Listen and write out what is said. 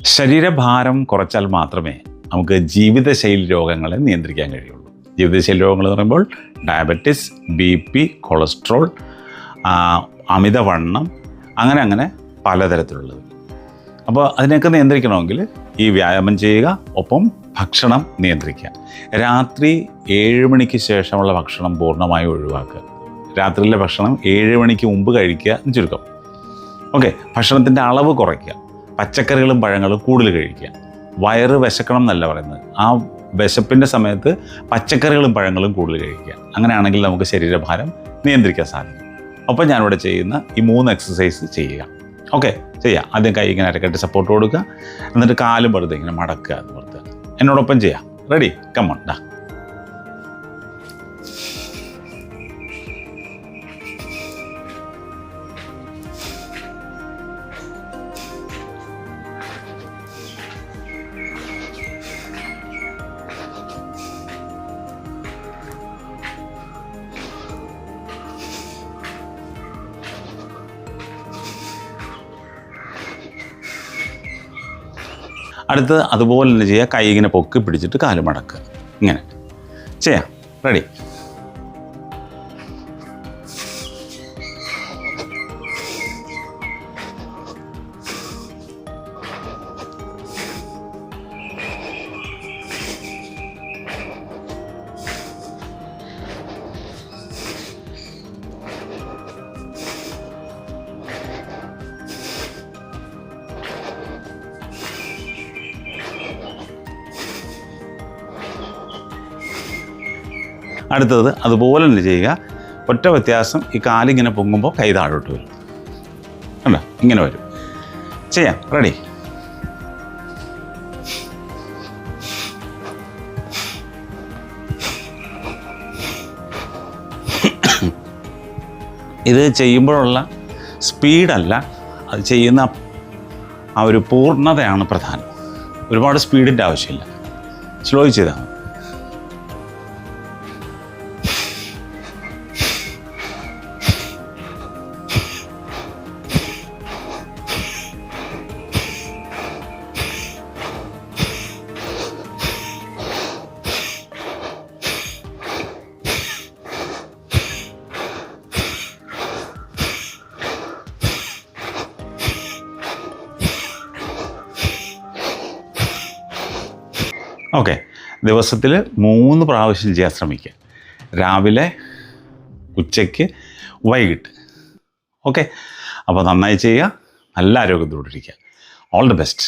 ശരീരഭാരം കുറച്ചാൽ മാത്രമേ നമുക്ക് ജീവിതശൈലി രോഗങ്ങളെ നിയന്ത്രിക്കാൻ കഴിയുള്ളൂ. ജീവിതശൈലി രോഗങ്ങൾ എന്ന് പറയുമ്പോൾ ഡയബറ്റിസ്, BP, കൊളസ്ട്രോൾ, അമിതവണ്ണം, അങ്ങനെ പലതരത്തിലുള്ളത്. അപ്പോൾ അതിനെയൊക്കെ നിയന്ത്രിക്കണമെങ്കിൽ ഈ വ്യായാമം ചെയ്യുക, ഒപ്പം ഭക്ഷണം നിയന്ത്രിക്കുക. രാത്രി 7 മണിക്ക് ശേഷമുള്ള ഭക്ഷണം പൂർണ്ണമായും ഒഴിവാക്കുക. രാത്രിയിലെ ഭക്ഷണം 7 മണിക്ക് മുമ്പ് കഴിക്കുക എന്ന് ചുരുക്കം. ഓക്കെ, ഭക്ഷണത്തിൻ്റെ അളവ് കുറയ്ക്കുക. പച്ചക്കറികളും പഴങ്ങളും കൂടുതൽ കഴിക്കുക. വയറ് വിശക്കണം എന്നല്ല പറയുന്നത്, ആ വിശപ്പിൻ്റെ സമയത്ത് പച്ചക്കറികളും പഴങ്ങളും കൂടുതൽ കഴിക്കുക. അങ്ങനെയാണെങ്കിൽ നമുക്ക് ശരീരഭാരം നിയന്ത്രിക്കാൻ സാധിക്കും. അപ്പോൾ ഞാനിവിടെ ചെയ്യുന്ന ഈ 3 എക്സസൈസ് ചെയ്യുക. ഓക്കെ, ചെയ്യാം. ആദ്യം കൈ ഇങ്ങനെ അരക്കെട്ടി സപ്പോർട്ട് കൊടുക്കുക, എന്നിട്ട് കാലും വെറുതെ ഇങ്ങനെ മടക്കുക, നിർത്തുക. എന്നോടൊപ്പം ചെയ്യാം. റെഡി? കമോൺ. ഡാ. അടുത്ത് അതുപോലെ തന്നെ ചെയ്യുക. കൈ ഇങ്ങനെ പൊക്കി പിടിച്ചിട്ട് കാല് മടക്കുക. ഇങ്ങനെ ചെയ്യാം. റെഡി? അടുത്തത് അതുപോലെ തന്നെ ചെയ്യുക. ഒറ്റ വ്യത്യാസം, ഈ കാലിങ്ങനെ പൊങ്ങുമ്പോൾ കൈ താഴോട്ട് വരും. അല്ല, ഇങ്ങനെ വരും. ചെയ്യാം. റെഡി? ഇത് ചെയ്യുമ്പോഴുള്ള സ്പീഡല്ല, അത് ചെയ്യുന്ന ആ ഒരു പൂർണ്ണതയാണ് പ്രധാനം. ഒരുപാട് സ്പീഡിൻ്റെ ആവശ്യമില്ല, സ്ലോ ചെയ്താൽ മതി. ഓക്കെ, ദിവസത്തിൽ 3 പ്രാവശ്യം ചെയ്യാൻ ശ്രമിക്കുക. രാവിലെ, ഉച്ചയ്ക്ക്, വൈകിട്ട്. ഓക്കെ, അപ്പോൾ നന്നായി ചെയ്യുക. നല്ല ആരോഗ്യത്തോടെ ഇരിക്കുക. All the best.